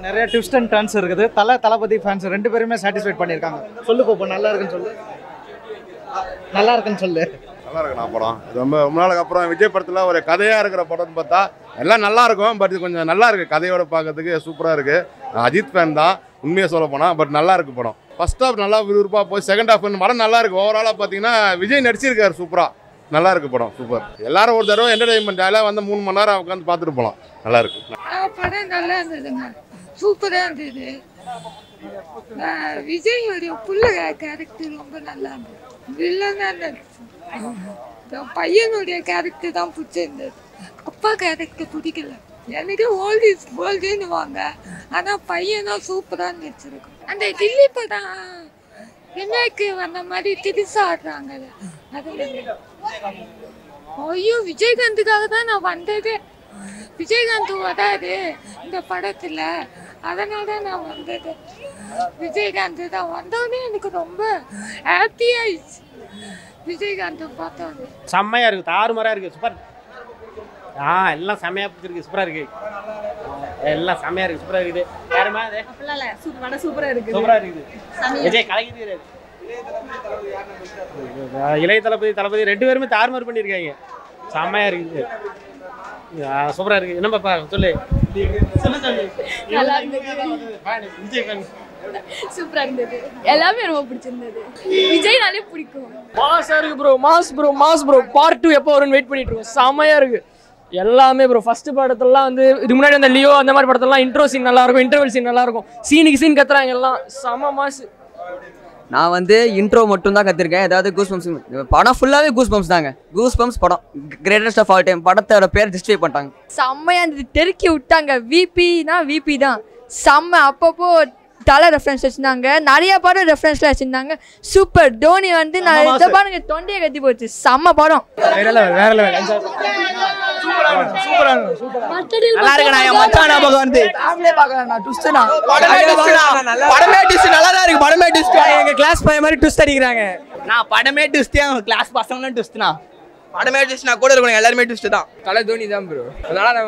நிறைய twist and turns இருக்குது. தளபதி fans ரெண்டு பேருமே சாட்டிஸ்ஃபைட் பண்ணியிருக்காங்க. சொல்லு போப்போ, நல்லா இருக்குன்னு சொல்லு. நல்லா இருக்குன்னு சொல்லு. நல்லா இருக்குண்ணா படம். இது ரொம்ப நாளுக்கு அப்புறம் விஜய் படத்தில் ஒரு கதையாக இருக்கிற படம்னு பார்த்தா எல்லாம் நல்லா இருக்கும். பட் இது கொஞ்சம் நல்லா இருக்குது, கதையோட பார்க்கறதுக்கு சூப்பராக இருக்குது. அஜித் ஃபேன் தான் உண்மையாக சொல்ல போனால். பட் நல்லா இருக்குது படம். ஃபர்ஸ்ட் ஹாஃப் நல்லா விறுவிறுப்பாக போய் செகண்ட் ஹாஃப் படம் நல்லா இருக்குது. ஓவராலாக பார்த்தீங்கன்னா விஜய் நடிச்சிருக்காரு சூப்பராக. நல்லா இருக்குது படம், சூப்பர். எல்லாரும் ஒரு தடவை என்டர்டைன்மெண்ட் எல்லாம் வந்து 3 மணி நேரம் உட்காந்து பார்த்துட்டு போகலாம். நல்லா இருக்கு படம். நல்லா இருந்ததுங்க, சூப்பராக இருந்தது. விஜயோடைய புள்ள கேரக்டர் ரொம்ப நல்லா இருந்தது. வில்லனா பையனுடைய கேரக்டர் தான் பிடிச்சிருந்தது. அப்பா கேரக்டர் பிடிக்கல எனக்கு. ஓல்டு இஸ் கோல்டுன்னு வாங்க, ஆனால் பையனும் சூப்பராக நடிச்சிருக்கும். அந்த டில்லி படம் ரிமேக்கு வந்த மாதிரி திருசா ஆடுறாங்க. ஐயோ, விஜயகாந்துக்காக தான் நான் வந்தது. விஜயகாந்த் வராது இந்த படத்தில், அதனால நான் வந்தது. விஜயகாந்த் தான் வந்தோடனே எனக்கு ரொம்ப ஹாப்பி ஆயிடுச்சு. விஜயகாந்த் பார்த்தோன்னே செம்மையாக இருக்குது, தாறுமாறாக இருக்குது, சூப்பர். எல்லாம் செம்மையாக பிடிச்சிருக்கு, சூப்பராக இருக்குது. எல்லாம் செம்மையாக இருக்குது, சூப்பராக இருக்குது. யாருமா அது சூப்பராக இருக்குது, சூப்பராக இருக்குது. விஜய் கலகிது. இளைய தளபதி 2 பேருமே தாறுமாறு பண்ணியிருக்காங்க. செம்மையாக இருக்குது, சூப்பராக இருக்குது. என்ன பாப்பா சொல்லு. சூப்பரா இருந்தது, எல்லாமே ரொம்ப பிடிச்சிருந்தது. விஜய்னாலே பிடிக்கும். மாஸா இருக்கு ப்ரோ, மாஸ் ப்ரோ. பார்ட் 2 எப்போ வரும்னு வெயிட் பண்ணிட்டு இருக்கோம். செமையா இருக்கு எல்லாமே ப்ரோ. ஃபர்ஸ்ட் படத்தெல்லாம் வந்து இதுக்கு முன்னாடி அந்த லியோ அந்த மாதிரி படத்தெல்லாம் இன்ட்ரோ சீன் நல்லா இருக்கும், இன்டர்வல் சீன் நல்லா இருக்கும். சீனுக்கு சீன் கத்துறாங்க எல்லாம், செம மாஸ். நான் வந்து இன்ட்ரோ மட்டும் தான் கற்றுருக்கேன். ஏதாவது கூஸ் பம்ப்ஸ் படம் ஃபுல்லாகவே கூஸ் பம்ப்ஸ் தாங்க. கூஸ் பம்ப்ஸ் படம் கிரேட்டஸ்ட் ஆஃப் ஆல் டைம். படத்தோட பேர் டிஸ்ட்ரை பண்ணிட்டாங்க. செம்மையா இருந்தது, தெருக்கி விட்டாங்க. விபினா விபி தான் செம்ம. அப்பப்போ தலை ரெஃபரன்ஸ் வச்சுருந்தாங்க, நிறைய படம் ரெஃபரன்ஸ்லாம் வச்சுருந்தாங்க. சூப்பர். தோனி வந்து நான் இந்த பாருங்க தொண்டையை கட்டி போச்சு. செம்ம படம், வேற லெவல். நல்லா இருக்குண்ணா. என் மச்சான் ஞாபகம் வந்து ஃபேமிலியே பார்க்கறேன். ட்விஸ்ட்னா படமே ட்விஸ்ட் நல்லா தான் இருக்கு. படமே ட்விஸ்ட். எங்க கிளாஸ் பையன் மாதிரி ட்விஸ்ட் அடிக்கிறாங்க. நான் படமே ட்விஸ்ட். எங்க கிளாஸ் பசங்களும் ட்விஸ்ட்னா படமே ட்விஸ்ட். நான் கூட இருக்கணும், எல்லாருமே ட்விஸ்ட் தான். தலை தோனி தான் ப்ரோ. நல்லா தான்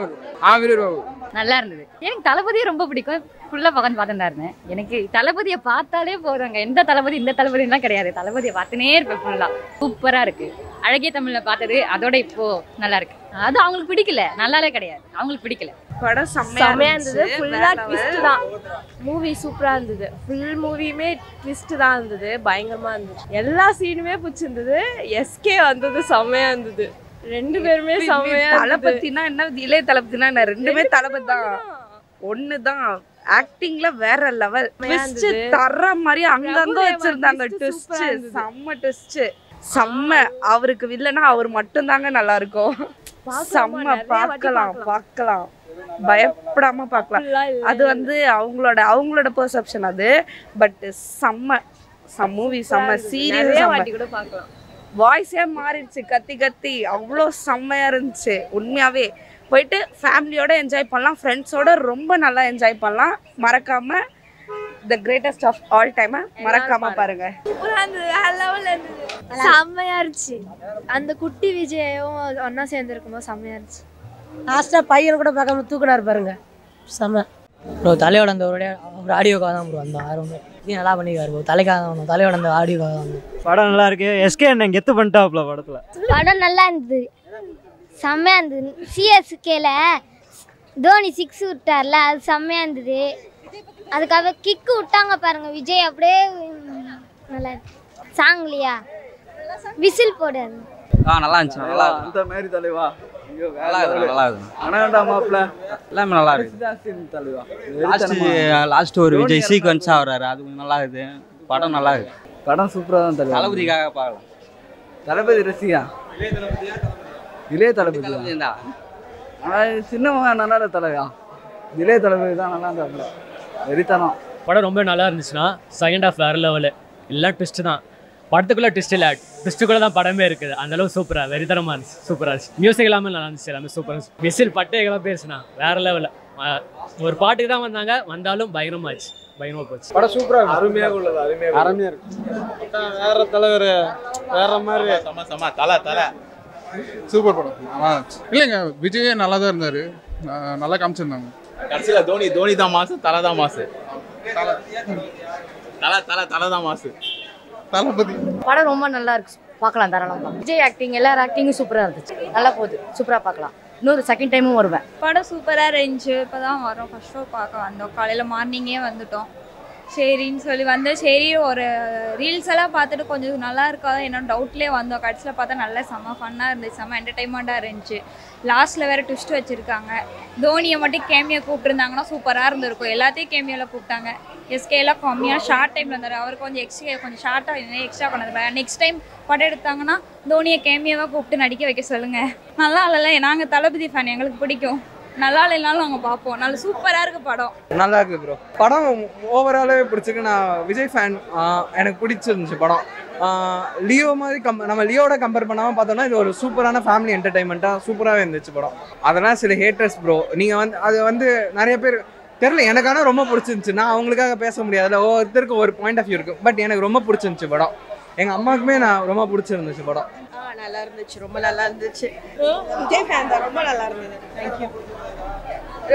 ப்ரோ. நல்லா இருந்தது. எனக்கு தளபதியை ரொம்ப பிடிக்கும். ஃபுல்லாக பக்கம் பார்த்துட்டு தான் இருந்தேன். எனக்கு தளபதியை பார்த்தாலே போதுங்க. எந்த தளபதி இந்த தளபதிலாம் கிடையாது, தளபதியை பார்த்துனே இருப்பேன் ஃபுல்லாக. சூப்பராக இருக்குது. அழகிய தமிழில் பார்த்தது அதோட இப்போது நல்லா இருக்கு. அது அவங்களுக்கு பிடிக்கல, நல்லாலே கிடையாது, அவங்களுக்கு பிடிக்கல. படம் செம்மையா இருந்தது. ஃபுல்லா ட்விஸ்ட் தான். மூவி சூப்பரா இருந்தது. ஃபுல் மூவியுமே ட்விஸ்ட் தான் இருந்தது. பயங்கரமா இருந்தது. எல்லா சீனுமே பிடிச்சிருந்தது. எஸ்கே வந்தது செம்மையா இருந்தது. 2 பேருமே செம்மையா. தளபதினா என்ன, இளைய தளபதினா என்ன, ரெண்டுமே தளபதி தான். ஒண்ணுதான். ஆக்டிங்ல வேற லெவல். ட்விஸ்ட் தர்ற மாதிரி அங்கங்க வச்சிருந்தாங்க. ட்விஸ்ட் செம்ம ட்விஸ்ட், செம்ம. அவருக்கு வில்லனா அவர் மட்டும் தாங்க நல்லா இருக்கும். செம்ம. பார்க்கலாம் பயப்படாம பார்க்கலாம். அது வந்து அவங்களோட பெர்செப்ஷன் அது. பட் செம்ம மூவி, செம்ம சீரியஸ். கூட பார்க்கலாம். வாய்ஸே மாறிடுச்சு, கத்தி அவ்வளோ செம்மையா இருந்துச்சு. உண்மையாவே போயிட்டு ஃபேமிலியோட என்ஜாய் பண்ணலாம், ஃப்ரெண்ட்ஸோட ரொம்ப நல்லா என்ஜாய் பண்ணலாம். மறக்காம the greatest of all time மறக்காம பாருங்க. செம்மையா இருந்துச்சு. அந்த குட்டி விஜயும் ஒன்னா சேர்ந்து இருக்கும்போது செம்மையா இருந்துச்சு. லாஸ்ட்டாக பையன் கூட பார்க்காம தூக்கினார் பாருங்க, செம்ம ப்ரோ. தலையோட அந்த ஒரு ஆடியோக்காக தான் ப்ரோ அந்த ஆர்வம் நல்லா பண்ணிக்காரு ப்ரோ. தலைக்காக தான், தலையோட அந்த ஆடியோக்காக தான். படம் நல்லா இருக்கு. எஸ்கே என்ன கெத்து பண்ணிட்டாப்ல படத்தில். படம் நல்லா இருந்தது, செம்மையா இருந்தது. சிஎஸ்கேல தோனி 6 விட்டார்ல, அது செம்மையா இருந்தது. அதுக்காக கிக்கு விட்டாங்க பாருங்க விஜய், அப்படியே நல்லா சாங்லியா விசில் போடாது. நல்லா இருந்துச்சு. நல்லா அந்த மாதிரி தலைவா. லாஸ்ட் ஒரு விஜய் சீக்வன்ஸா வர்றாரு, அது நல்லா இருக்குது. படம் நல்லா இருக்கு. படம் சூப்பரா தான். தளபதிக்காக பார்க்கலாம். தளபதி ரசிகா. இளைய தளபதி தான். சின்னவங்க நல்லா தலைவா. இளைய தளபதி தான் நல்லா இருந்தாப்ல. வெறித்தனம். படம் ரொம்ப நல்லா இருந்துச்சுன்னா செகண்ட் ஹாஃப் வேற லெவலு. எல்லாம் ட்விஸ்ட் தான். படத்துக்குள்ளே ட்விஸ்ட் இல்லை, ட்விஸ்ட்டுக்குள்ளே தான் படமே இருக்குது. அந்தளவு சூப்பராக வெறித்தனமாக இருந்துச்சு, சூப்பராக இருந்துச்சு. மியூசிக் எல்லாமே நல்லா இருந்துச்சு, எல்லாமே சூப்பராக இருந்துச்சு. விசில் பட்டைகளாக பேசுனா வேறு லெவலில். ஒரு பாட்டுக்கு தான் வந்தாங்க, வந்தாலும் பயங்கரமாக ஆச்சு, பயங்கரமாக போச்சு. படம் சூப்பராக இருக்கு, அருமையாக உள்ளது, அருமையாக இருக்கு. வேற தலைவர் வேற மாதிரி தலை சூப்பர் படம். நல்லா இருந்துச்சு. இல்லைங்க, விஜயே நல்லா தான் இருந்தார். நல்லா காமிச்சிருந்தாங்க. கடைசியில் தோனி தான் மாசு, தலை தான் மாசு. தலை தான் மாசு. தளபதி படம் ரொம்ப நல்லா இருக்கு, பார்க்கலாம் தாராளமாக. விஜய் ஆக்டிங் எல்லார் ஆக்டிங்கும் சூப்பராக இருந்துச்சு, நல்லா போகுது, சூப்பராக பார்க்கலாம். இன்னொரு செகண்ட் டைமும் வருவேன். படம் சூப்பராக இருந்துச்சு. இப்போ தான் வரோம், ஃபர்ஸ்ட் ஷோ பார்க்க வந்தோம். காலையில் மார்னிங்கே வந்துட்டோம். சரின்னு சொல்லி வந்து சரி ஒரு ரீல்ஸ் எல்லாம் பார்த்துட்டு கொஞ்சம் நல்லா இருக்காது என்னோட டவுட்லேயே வந்தோம். கடைசியில் பார்த்தா நல்லா செம்ம ஃபன்னாக இருந்துச்சு, செம்ம என்டர்டைன்மெண்ட்டாக இருந்துச்சு. லாஸ்ட்டில் வேறு ட்விஸ்ட் வச்சுருக்காங்க. தோனியை மட்டும் கேமியோ கூப்பிட்டுருந்தாங்கன்னா சூப்பராக இருந்திருக்கும். எல்லாத்தையும் கேமியோவில் கூப்பிட்டாங்க. எஸ்கேலாம் கம்மியாக ஷார்ட் டைமில் இருந்தார். அவருக்கு கொஞ்சம் ஷார்ட்டாக எக்ஸ்ட்ரா பண்ணது. நெக்ஸ்ட் டைம் படம் எடுத்தாங்கன்னா தோனியை கேமியோவாக கூப்பிட்டு நடிக்க வைக்க சொல்லுங்கள். நல்லா இல்லைல்ல, நாங்கள் தளபதி ஃபேன், எங்களுக்கு பிடிக்கும். நல்லா இல்லைனாலும் நாங்கள் பார்ப்போம். நல்ல சூப்பராக இருக்குது படம். நல்லா இருக்குது ப்ரோ. படம் ஓவராலாகவே பிடிச்சிருக்கு. நான் விஜய் ஃபேன், எனக்கு பிடிச்சிருந்துச்சு படம். லியோ மாதிரி நம்ம லியோட கம்பேர் பண்ணாமல் பார்த்தோம்னா இது ஒரு சூப்பரான ஃபேமிலி என்டர்டைன்மெண்ட்டாக சூப்பராகவே இருந்துச்சு படம். அதெல்லாம் சில ஹேட்டர்ஸ் ப்ரோ, நீங்கள் அது நிறைய பேர் தெரில. எனக்கு ஆனால் ரொம்ப பிடிச்சிருந்துச்சு. நான் அவங்களுக்காக பேச முடியாதுல்ல, ஒவ்வொருத்தருக்கு ஒரு பாயிண்ட் ஆஃப் வியூ இருக்குது. பட் எனக்கு ரொம்ப பிடிச்சிருந்துச்சு படம். எங்கள் அம்மாவுக்குமே ரொம்ப பிடிச்சிருந்துச்சு படம். நல்லா இருந்துச்சு, ரொம்ப நல்லா இருந்துச்சு. விஜய் ஃபேன் தான், ரொம்ப நல்லா இருந்தது. தேங்க்யூ.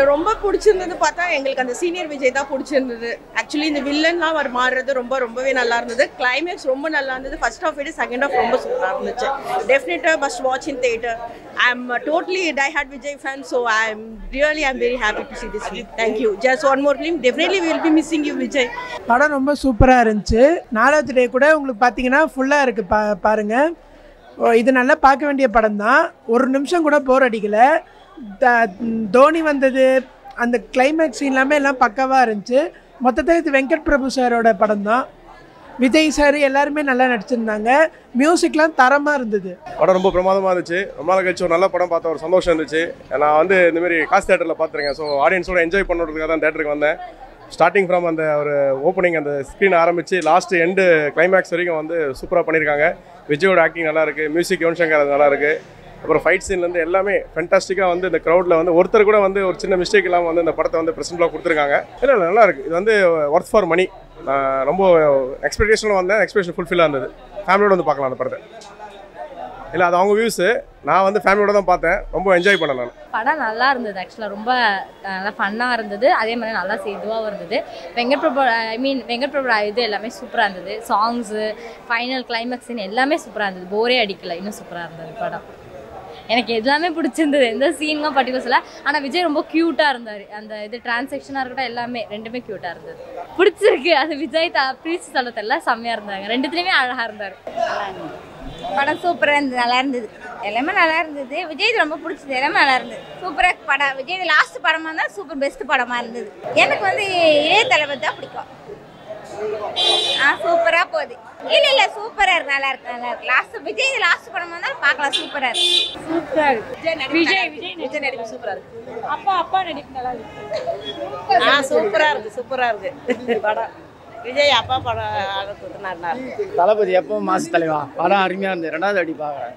ரொம்ப பிடிச்சிருந்தது பார்த்தா எங்களுக்கு அந்த சீனியர் விஜய் தான் பிடிச்சிருந்தது. ஆக்சுவலி இந்த வில்லன்லாம் மாறுறது ரொம்பவே நல்லா இருந்தது. கிளைமேக்ஸ் ரொம்ப நல்லா இருந்தது. ஃபர்ஸ்ட் ஹாஃப் விட செகண்ட் ஹாஃப் ரொம்ப சூப்பராக இருந்துச்சு. டெஃபினட்டாக must watch in theatre. I am totally die hard Vijay fan. So I am very happy to see this film. Thank you. Just one more film. Definitely will be missing you Vijay. படம் ரொம்ப சூப்பராக இருந்துச்சு. 4வது டே கூட உங்களுக்கு பார்த்தீங்கன்னா ஃபுல்லாக இருக்குது. பாருங்கள், இது நல்லா பார்க்க வேண்டிய படம் தான். ஒரு நிமிஷம் கூட போர் அடிக்கலை. தோனி வந்தது, அந்த கிளைமேக்ஸ் சீன் எல்லாம் பக்காவாக இருந்துச்சு. மொத்தத்தில் இது வெங்கட் பிரபு சாரோட படம் தான். விஜய் சார் எல்லாருமே நல்லா நடிச்சிருந்தாங்க. மியூசிக்லாம் தரமாக இருந்தது. படம் ரொம்ப பிரமாதமாக இருந்துச்சு. ரொம்ப நாள் கழிச்சு ஒரு நல்ல படம் பார்த்த ஒரு சந்தோஷம் இருந்துச்சு. நான் இந்தமாரி காசு தேட்டரில் பார்த்துருக்கேன். ஸோ ஆடியன்ஸோட என்ஜாய் பண்ணுறதுக்காக தான் தேட்டருக்கு வந்தேன். ஸ்டார்டிங் ஃப்ரம் அந்த ஒரு ஓப்பனிங் அந்த ஸ்க்ரீன் ஆரம்பித்து லாஸ்ட்டு எண்டு கிளைமேக்ஸ் வரைக்கும் சூப்பராக பண்ணியிருக்காங்க. விஜயோட ஆக்டிங் நல்லா இருக்குது, மியூசிக் யுவன் சங்கர் நல்லா இருக்குது. அப்புறம் ஃபைட் சீன்லேருந்து எல்லாமே ஃபென்டாஸ்டிக்காக இந்த க்ரௌடில் ஒருத்தர் கூட ஒரு சின்ன மிஸ்டேக் இல்லாமல் இந்த படத்தை ப்ரெசென்ட்லாம் கொடுத்துருக்காங்க. இல்லை நல்லா இருக்குது. இது ஒர்த் ஃபார் மணி. நான் ரொம்ப எக்ஸ்பெக்டேஷனில் வந்தேன். எக்ஸ்பெக்டேஷன் ஃபுல்ஃபில்லாக இருந்தது. ஃபேமிலியோட பார்க்கலாம் அந்த படத்தை. இல்லை அது அவங்க வியூஸு. நான் ஃபேமிலியோட தான் பார்த்தேன். ரொம்ப என்ஜாய் பண்ணேன் நான். படம் நல்லா இருந்தது. ஆக்சுவலாக ரொம்ப நல்லா ஃபன்னாக இருந்தது. அதே மாதிரி நல்லா இதுவாகவும் இருந்தது. வெங்கட் பிரபு இது எல்லாமே சூப்பராக இருந்தது. சாங்ஸு, ஃபைனல் கிளைமேக்ஸ்ன்னு எல்லாமே சூப்பராக இருந்தது. போரே அடிக்கலை, இன்னும் சூப்பராக இருந்தது படம். எனக்கு எல்லாமே பிடிச்சிருந்தது. எந்த சீனும் பர்டிகுலர் சொல்ல. ஆனால் விஜய் ரொம்ப க்யூட்டாக இருந்தார். அந்த இது டிரான்சாக்ஷனாக இருக்கட்டும் எல்லாமே ரெண்டுமே க்யூட்டாக இருந்தது. பிடிச்சிருக்கு. அது விஜய் ப்ரீஸ் சொல்லத்தெல்லாம் செம்மையாக இருந்தாங்க. ரெண்டுத்துலேயுமே அழகாக இருந்தார். படம் சூப்பராக இருந்தது, நல்லா இருந்தது. எல்லாமே நல்லா இருந்தது. விஜய் ரொம்ப பிடிச்சது, எல்லாமே நல்லா இருந்தது. சூப்பராக படம். விஜய் லாஸ்ட் படமாக இருந்தால் சூப்பர் பெஸ்ட் படமாக இருந்தது. எனக்கு இளைய தளபதி தான் பிடிக்கும். சூப்பராக போகுது. இல்லை சூப்பராக இருக்கு, நல்லா இருக்கு. லாஸ்ட் விஜய் லாஸ்ட் படமாக இருந்தால் பார்க்கலாம். சூப்பராக இருக்கு, சூப்பராக இருக்கு. விஜய் நடிப்பு சூப்பராக இருக்கு. அப்பா நடிப்பு நல்லா இருக்கு. சூப்பராக இருக்கு படம். விஜய் அப்பா படம் நல்லா இருக்கு. தளபதி எப்போ மாசு தலைவா படம் அருமையாக இருந்தது. 2வது அடி பார்க்குறேன்.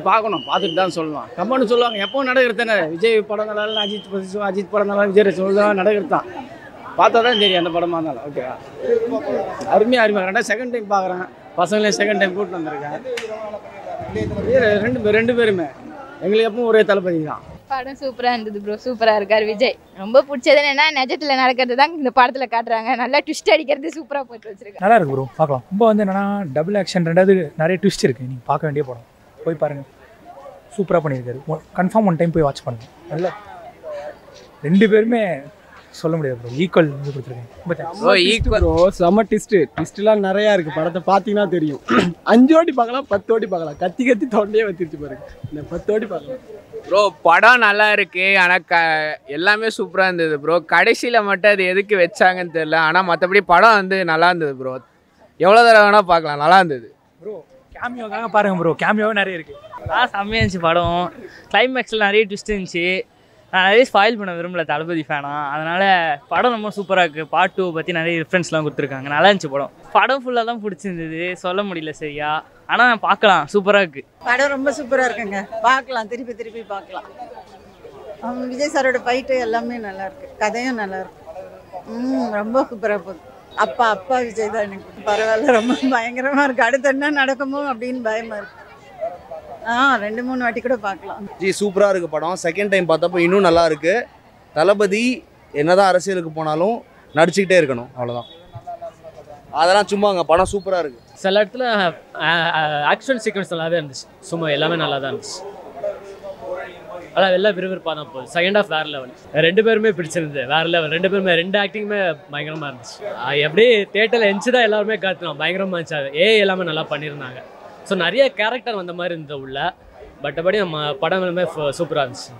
பார்க்கணும், பார்த்துட்டு தான் சொல்லலாம். கம்பெனி சொல்லுவாங்க எப்போ நடக்கிறது தானே. விஜய் படம் நல்லா இல்லை, அஜித் படம் நல்லா, விஜய் சொல்லுவாங்க நடக்கிறது தான். பார்த்தா தான் தெரியும் அந்த படமாக இருந்தாலும். ஓகேவா, அருமையாக 2வது செகண்ட் டைம் பார்க்குறேன். பசங்களே செகண்ட் டைம் கூப்பிட்டு வந்திருக்கேன். ரெண்டு பேருமே எங்களுக்கு எப்பவும் ஒரே தளபதி தான். படம் சூப்பராக இருந்தது ப்ரோ. சூப்பராக இருக்கார் விஜய். ரொம்ப பிடிச்சது என்னன்னா நிஜத்தில் நடக்கிறது தான் இந்த படத்தில் காட்டுறாங்க. நல்லா ட்விஸ்ட் அடிக்கிறது சூப்பராக போட்டு வச்சிருக்காங்க. நல்லா இருக்கு ப்ரோ, பார்க்கலாம். ரொம்ப என்னன்னா டபுள் ஆக்ஷன். 2வது நிறைய ட்விஸ்ட் இருக்குது. நீங்கள் பார்க்க வேண்டிய படம். போய் பாருங்கள், சூப்பராக பண்ணியிருக்காரு. கன்ஃபார்ம் ஒன் டைம் போய் வாட்ச் பண்ணுங்க. நல்லா 2 பேருமே சொல்ல முடியாது ப்ரோ, ஈக்குவல் கொடுத்துருக்கேன். செம்ம ட்விஸ்ட்லாம் நிறையா இருக்குது. படத்தை பார்த்தீங்கன்னா தெரியும். 5 வாட்டி பார்க்கலாம், 10 வாட்டி பார்க்கலாம். கத்தி தொண்டையே வச்சிருச்சு பாருங்க. இந்த 10 வாட்டி பார்க்கலாம் ப்ரோ. படம் நல்லா இருக்கு, ஆனால் எல்லாமே சூப்பராக இருந்தது ப்ரோ. கடைசியில் மட்டும் அது எதுக்கு வச்சாங்கன்னு தெரியல. ஆனால் மற்றபடி படம் நல்லா இருந்தது ப்ரோ. எவ்வளோ தடவை வேணால் பார்க்கலாம், நல்லா இருந்தது ப்ரோ. கேமியோக்காக பாருங்க ப்ரோ, கேமியோவே நிறைய இருக்குது. செம்மையாக இருந்துச்சு படம். கிளைமேக்ஸில் நிறைய ட்விஸ்ட் இருந்துச்சு. நான் நிறைய ஸ்பாயில் பண்ண விரும்பல, தளபதி ஃபேனா. அதனால் படம் ரொம்ப சூப்பராக இருக்குது. பார்ட் 2 பற்றி நிறைய ரெஃபரன்ஸ்லாம் கொடுத்துருக்காங்க. நல்லா இருந்துச்சு படம். படம் ஃபுல்லாக தான் பிடிச்சிருந்தது, சொல்ல முடியல சரியா. ஆனால் பார்க்கலாம், சூப்பராக இருக்குது படம். ரொம்ப சூப்பராக இருக்குங்க, பார்க்கலாம். திருப்பி பார்க்கலாம். விஜய் சாரோட ஃபைட்டு எல்லாமே நல்லா இருக்கு. கதையும் நல்லா இருக்கு. ரொம்ப சூப்பராக போகுது. அப்பா விஜய் தான். எனக்கு பரவாயில்ல, ரொம்ப பயங்கரமாக இருக்குது. அடுத்து என்ன நடக்குமோ அப்படின்னு பயமாக இருக்குது. 2-3 வாட்டி கூட பார்க்கலாம். ஜி சூப்பராக இருக்குது படம். செகண்ட் டைம் பார்த்தப்போ இன்னும் நல்லா இருக்குது. தளபதி என்னதான் அரசியலுக்கு போனாலும் நடிச்சுக்கிட்டே இருக்கணும், அவ்வளோதான். அதெல்லாம் சும்மாங்க, படம் சூப்பராக இருக்குது. சில இடத்துல ஆக்ஷன் சீக்வன்ஸ் நல்லாவே இருந்துச்சு, சும்மா எல்லாமே நல்லா தான் இருந்துச்சு. அதான் எல்லாம் விறுவிறுப்பாக தான் போகுது. செகண்ட் ஆஃப் வேறு லெவல், 2 பேருமே பிடிச்சிருந்தது, வேறு லெவல். 2 பேருமே 2 ஆக்டிங்குமே பயங்கரமாக இருந்துச்சு. எப்படி தேட்டரில் எஞ்சி தான் எல்லாருமே காத்துனோம், பயங்கரமாக இருந்துச்சு. எல்லாமே நல்லா பண்ணியிருந்தாங்க. ஸோ நிறைய கேரக்டர் வந்த மாதிரி இருந்தது உள்ள. பட்டபடி நம்ம படம் எல்லாமே சூப்பராக இருந்துச்சு,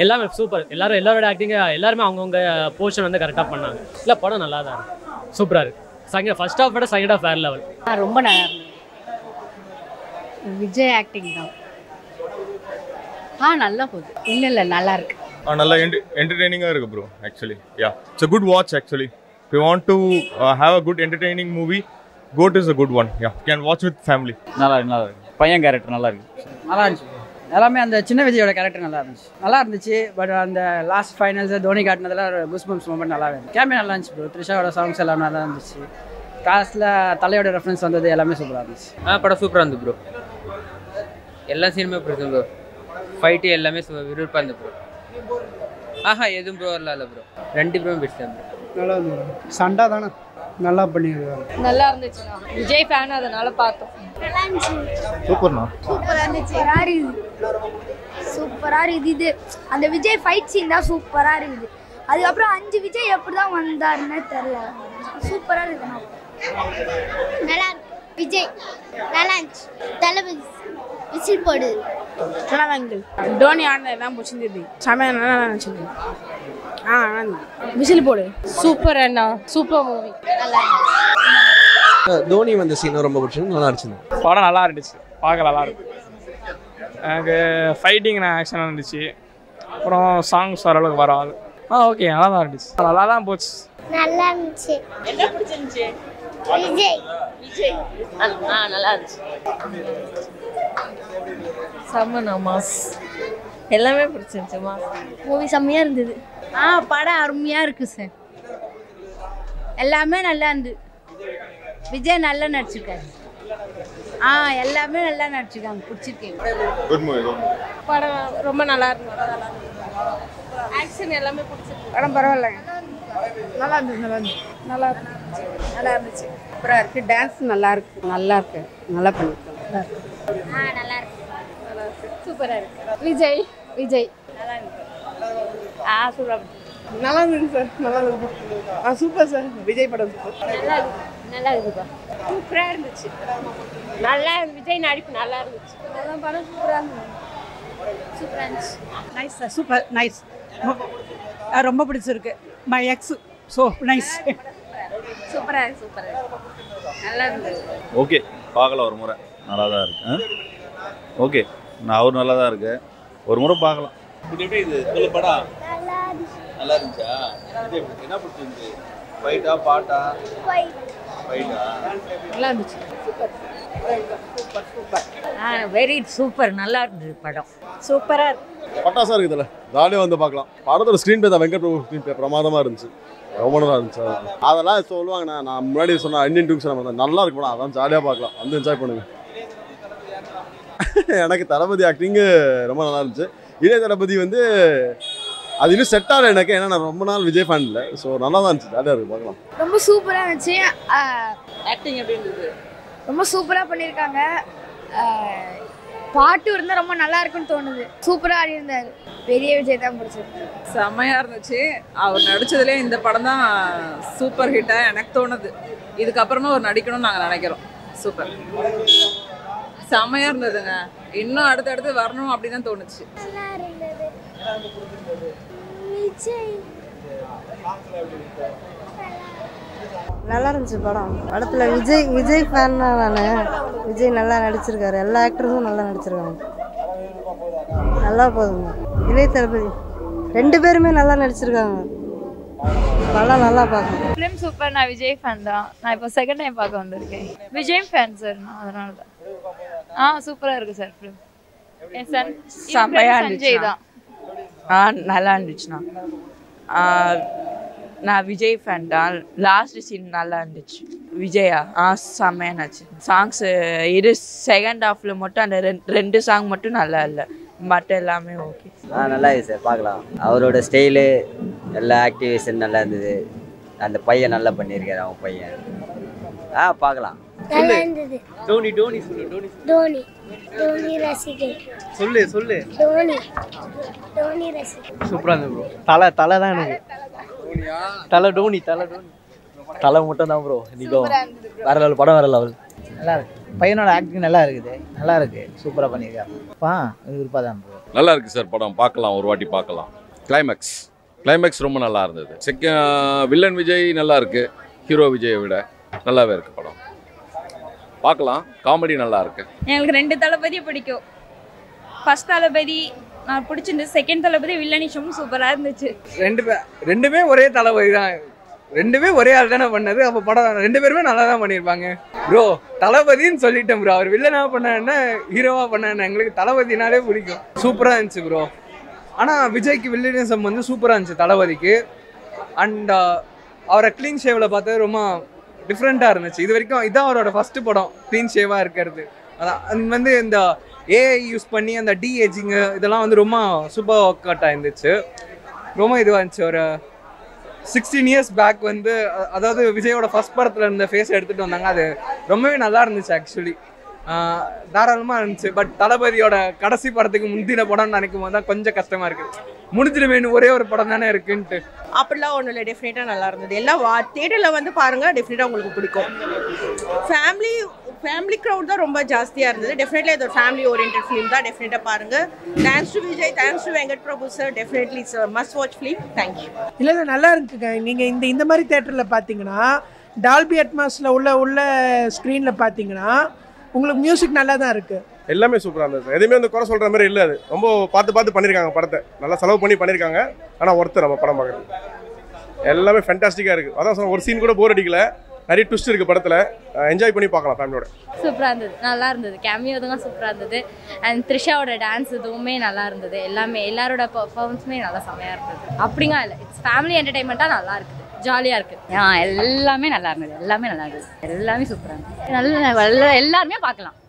எல்லாமே சூப்பர். எல்லாரோட ஆக்டிங்கு எல்லாருமே அவங்கவுங்க போர்ஷன் வந்து கரெக்டாக பண்ணாங்க. இல்லை படம் நல்லா தான் இருக்குது, சூப்பராக இருக்குது. ஃபர்ஸ்ட் ஹாஃப் விட செகண்ட் ஹாஃப் வேறு லெவல். ரொம்ப நல்லா இருந்தது. விஜய் ஆக்டிங் தான் நல்லா போகுது. இல்லை நல்லா இருக்கு. நல்லா என்டர்டெய்னிங்காக இருக்குது bro. Actually it's a good watch actually. If you want to have a good entertaining movie, Goat is a good one. You can watch with family. நல்லா இருக்கு. பையன் கேரக்டர் நல்லா இருக்கு. நல்லா இருந்துச்சு. எல்லாமே அந்த சின்ன விஜயோட கேரக்டர் நல்லா இருந்துச்சு. பட் அந்த லாஸ்ட் ஃபைனல்ஸ் தோனி காட்டினதில் கூஸ் பம்ப்ஸ் மூமெண்ட் நல்லாவே இருந்துச்சு. கேமே நல்லா இருந்துச்சு ப்ரோ. த்ரிஷாவோட சாங்ஸ் எல்லாம் நல்லா இருந்துச்சு. காஸ்ட்டில் தலையோட ரெஃபரன்ஸ் வந்தது எல்லாமே சூப்பராக இருந்துச்சு. படம் சூப்பராக இருந்தது ப்ரோ. எல்லா சீனுமே பிடிச்சது ப்ரோ. ஃபைட்டு எல்லாமே விருப்பம் இருந்தது ப்ரோ. எதுவும் ப்ரோ இல்லை ப்ரோ. 2 பேரும் பிடிச்சேன் ப்ரோ. நல்லா இருந்தது. சண்டா தானே நல்லா பண்ணியிருக்காரு. நல்லா இருந்துச்சு. விஜய் ஃபேன் அதனால பார்த்தோம். சூப்பர்ண்ணா. சூப்பராக இருந்துச்சு. சூப்பராக இருக்குது. அந்த விஜய் ஃபைட் சீன் தான் சூப்பராக இருக்குது. அதுக்கப்புறம் 5 விஜய் எப்படி தான் வந்தாருன்னு தெரியல. சூப்பராக இருக்குண்ணா. நல்லா இருக்கு. விஜய் நல்லா இருந்துச்சு. தளபதி விசில் போடு நல்லா தான் இருந்தது. தோனி ஆடினது எல்லாம் பிடிச்சிருந்தது. சமையல் நல்லா இருந்துச்சு. விசில் போடு சூப்பர் அண்ணா. Super movie. தோனி வந்த சீனும் ரொம்ப பிடிச்சிருந்து நல்லா இருந்துச்சு. படம் நல்லா இருந்துச்சு, பார்க்க நல்லா இருக்கு. எனக்கு ஃபைட்டிங் ஆக்ஷனாக இருந்துச்சு. அப்புறம் சாங்ஸ் ஓரளவுக்கு வராது. ஓகே நல்லா தான் இருந்துச்சு, நல்லா தான் போச்சு. நல்லா இருந்துச்சு. என்ன பிடிச்சிருந்துச்சு? விஜய் நல்லா இருந்துச்சு. செம்ம மாஸ், எல்லாமே பிடிச்சிருந்துச்சு. மாஸ் மூவி செம்மையாக இருந்தது. படம் அருமையாக இருக்குது சார். எல்லாமே நல்லா இருந்தது. விஜய் நல்லா நடிச்சிருக்காரு. எல்லாமே நல்லா நடிச்சிருக்காங்க. பிடிச்சிருக்கேன். Good movie. படம் ரொம்ப நல்லா இருந்தது. ஆக்ஷன் எல்லாமே பிடிச்சிருக்கு. படம் பரவாயில்ல, நல்லா இருந்துச்சு. நல்லா இருந்துச்சு. சூப்பராக இருக்குது. டான்ஸ் நல்லா இருக்கு. நல்லா பண்ணியிருக்காங்க. நல்லா இருக்கு. சூப்பராக இருக்கு. விஜய் நல்லா இருக்கு. சூப்பராக நல்லா இருந்துச்சு சார். நல்லா இருந்துச்சு. Super sir. விஜய் படம் சூப்பர். நல்லா இருக்குப்பா. சூப்பராக இருந்துச்சு. நல்லா விஜய் நடிப்பு நல்லா இருந்துச்சு. படம் சூப்பராக இருந்துச்சு. Nice sir. Super nice. ரொம்ப பிடிச்சிருக்கு. My X so nice. சூப்பராக நல்லா இருந்துச்சு. ஓகே, பார்க்கலாம் ஒரு முறை. நல்லா தான் இருக்கு. ஓகே, அவர் நல்லா தான் இருக்கு. ஒரு முறை பார்க்கலாம். எப்படி இது படம் நல்லா இருந்துச்சா? என்ன பிடிச்சிருந்துச்சு? ஃபைட்டா பாட்டா? ஃபைட்டா நல்லா இருந்துச்சு. சூப்பர். Very super. நல்லா இருந்தது படம். சூப்பராக இருக்கு. பட்டாசா இருக்குதுல்ல, ஜாலியாக வந்து பார்க்கலாம். படத்தோட ஸ்க்ரீன் பே தான் வெங்கட் பிரபு ஸ்க்ரீன் பே பிரமாதமாக இருந்துச்சு. ரொம்ப நல்லா இருந்துச்சு. அதெல்லாம் சொல்லுவாங்கண்ணா, நான் முன்னாடி சொன்ன இந்தியன் டூக்ஸ் நல்லா இருக்கு படம். அதான் ஜாலியாக பார்க்கலாம், வந்து என்ஜாய் பண்ணுங்க. எனக்கு தளபதி ஆக்டிங்கு ரொம்ப நல்லா இருந்துச்சு. இளைய தளபதி வந்து அது இன்னும் செட் ஆகலை எனக்கு, ஏன்னா நான் ரொம்ப நாள் விஜய் ஃபேன் இல்லை. ஸோ நல்லா தான் இருந்துச்சு, ஜாலியாக இருக்குது பார்க்கலாம். ரொம்ப சூப்பராக இருந்துச்சு. ஆக்டிங் எப்படி இருந்தது? ரொம்ப சூப்பராக பண்ணியிருக்காங்க. பாட்டு இருந்தால் ரொம்ப நல்லா இருக்குன்னு தோணுது. சூப்பராக ஆடி இருந்தார். பெரிய விஜய் தான் பிடிச்சிருக்கு. செம்மையாக இருந்துச்சு. அவர் நடித்ததுலேயே இந்த படம் தான் சூப்பர் ஹிட்டாக எனக்கு தோணுது. இதுக்கப்புறமா அவர் நடிக்கணும்னு நாங்கள் நினைக்கிறோம். சூப்பர், செம்மையாக இருந்ததுங்க. இன்னும் அடுத்தடுத்து வரணும் அப்படின்னு தான் தோணுச்சு. நல்லா இருந்துச்சு படம். படத்தில் விஜய் ஃபேன் தான் நான். விஜய் நல்லா நடிச்சிருக்காரு. எல்லா ஆக்டர்ஸும் நல்லா நடிச்சிருக்காங்க. நல்லா போதுங்க. இளைய தளபதி 2 பேருமே நல்லா நடிச்சிருக்காங்க. படம் நல்லா பார்க்கணும். Film super. நான் விஜய் ஃபேன் தான். நான் இப்போ செகண்ட் டைம் பார்க்க வந்திருக்கேன். விஜய் ஃபேன் சார் நான், அதனால தான். சூப்பராக இருக்குது சார் ஃபிலிம். என் சன் செம்மையாக சஞ்சய் தான். நல்லா இருந்துச்சுண்ணா. நான் விஜய் ஃபேன் தான். லாஸ்ட் சீன் நல்லா இருந்துச்சு. விஜயா செம்மையானாச்சு. சாங்ஸ் இது செகண்ட் ஹாஃப்ல மட்டும் அந்த ரெண்டு சாங் மட்டும் நல்லா இல்லை, மற்ற எல்லாமே ஓகே. நல்லா இருக்கு சார், பார்க்கலாம். அவரோட ஸ்டைலு எல்லா ஆக்டிவேஷன் நல்லா இருந்தது. அந்த பையன் நல்லா பண்ணியிருக்காரு, அவன் பையன். பார்க்கலாம். நல்லா இருந்தது. டோனி டோனி சொல்லு. டோனி தோனி தோனி ரசிகர். சொல்லு. தோனி ரசிகர். சூப்பரா இருந்தது ப்ரோ. தலை தான் எனக்கு. டோனி தலை மட்டும் தான் ப்ரோ. நிக்கும் வேற லெவல் படம், வேற லெவல். நல்லா இருக்கு. பையனோட ஆக்டிங் நல்லா இருக்குது, நல்லா இருக்கு, சூப்பரா பண்ணியிருக்காரு. விருப்பம் தான் ப்ரோ. நல்லா இருக்கு சார் படம், பார்க்கலாம், ஒரு வாட்டி பார்க்கலாம். கிளைமேக்ஸ் ரொம்ப நல்லா இருந்தது. வில்லன் விஜய் நல்லா இருக்கு, ஹீரோ விஜயை விட நல்லாவே இருக்கு படம். பார்க்கலாம், காமெடி நல்லா இருக்கு. எனக்கு 2 தளபதி பிடிக்கும். ஃபர்ஸ்ட் தளபதி நான் பிடிச்சிருந்தது, செகண்ட் தளபதி வில்லனிஷமும் சூப்பராக இருந்துச்சு. ரெண்டுமே ஒரே தளபதி தான், ரெண்டுமே ஒரே ஆள் தானே பண்ணது. அப்போ படம் 2 பேருமே நல்லா தான் பண்ணியிருப்பாங்க ப்ரோ. தளபதின்னு சொல்லிட்டேன் ப்ரோ, அவர் வில்லனாக பண்ண ஹீரோவாக பண்ண எங்களுக்கு தளபதினாலே பிடிக்கும். சூப்பராக இருந்துச்சு ப்ரோ. ஆனால் விஜய்க்கு வில்லனிசம் வந்து சூப்பராக இருந்துச்சு தளபதிக்கு. அண்ட் அவரை க்ளீன் ஷேவில் பார்த்தது ரொம்ப டிஃப்ரெண்ட்டாக இருந்துச்சு. இது வரைக்கும் இதான் அவரோட ஃபஸ்ட்டு படம் க்ளீன் ஷேவாக இருக்கிறது. அதான் அது வந்து இந்த ஏஐ யூஸ் பண்ணி அந்த ஏஜிங்கு இதெல்லாம் வந்து ரொம்ப சூப்பர் ஒர்க் அவுட் ஆயிருந்துச்சு. ரொம்ப இதுவாக இருந்துச்சு. ஒரு 16 இயர்ஸ் பேக் வந்து, அதாவது விஜயோட ஃபர்ஸ்ட் படத்தில் இருந்த ஃபேஸ் எடுத்துகிட்டு வந்தாங்க. அது ரொம்பவே நல்லா இருந்துச்சு ஆக்சுவலி, தாராளமாக இருந்துச்சு. பட் தளபதியோட கடைசி படத்துக்கு முந்தின படம்னு நினைக்கும் போது தான் கொஞ்சம் கஷ்டமாக இருக்குது. முடிஞ்சிடுவேன்னு ஒரே ஒரு படம் தானே இருக்குன்ட்டு. அப்படிலாம் ஒன்றும் இல்லை, டெஃபினட்டாக நல்லா இருந்தது. எல்லாம் தியேட்டரில் வந்து பாருங்கள், டெஃபினட்டாக உங்களுக்கு பிடிக்கும். ஃபேமிலி க்ரௌட் தான் ரொம்ப ஜாஸ்தியாக இருந்தது. டெஃபினெட்லி இது ஒரு ஃபேமிலி ஓரியன்டட் ஃபிலிம் தான், டெஃபினட்டாக பாருங்கள். Thanks to Vijay, thanks to Venkat Prabhu sir. Definitely it's must watch film. Thank you. இல்லை நல்லா இருக்குங்க. நீங்கள் இந்த மாதிரி தேட்டரில் பார்த்தீங்கன்னா, டால்பி அட்மாஸில் உள்ள ஸ்க்ரீனில் பார்த்தீங்கன்னா உங்களுக்கு மியூசிக் நல்லா தான் இருக்குது. எல்லாமே சூப்பராக இருந்தது. எதுவுமே வந்து குறை சொல்கிற மாதிரி இல்லை. அது ரொம்ப பார்த்து பண்ணியிருக்காங்க படத்தை, நல்லா செலவு பண்ணி பண்ணியிருக்காங்க. ஆனால் ஒருத்தர் நம்ம படம் பார்க்குறது எல்லாமே ஃபேண்டாஸ்டிக்காக இருக்குது. அதான் சொன்ன ஒரு சீன் கூட போர் அடிக்கல. நிறைய ட்விஸ்ட் இருக்குது படத்தில், என்ஜாய் பண்ணி பார்க்கலாம் ஃபேமிலியோட. சூப்பராக இருந்தது, நல்லா இருந்தது. கேமியோ தான் சூப்பராக இருந்தது. அண்ட் த்ரிஷாவோட டான்ஸ் இதுவுமே நல்லா இருந்தது. எல்லாரோட பர்ஃபார்மன்ஸுமே நல்லா செமையாக இருந்தது. அப்படிங்க இல்லை, இட்ஸ் ஃபேமிலி என்டர்டைன்மெண்ட்டாக நல்லா இருக்குது, ஜாலியாக இருக்குது. எல்லாமே நல்லா இருந்தது, எல்லாமே சூப்பராக இருந்தது. நல்ல எல்லாருமே பார்க்கலாம்.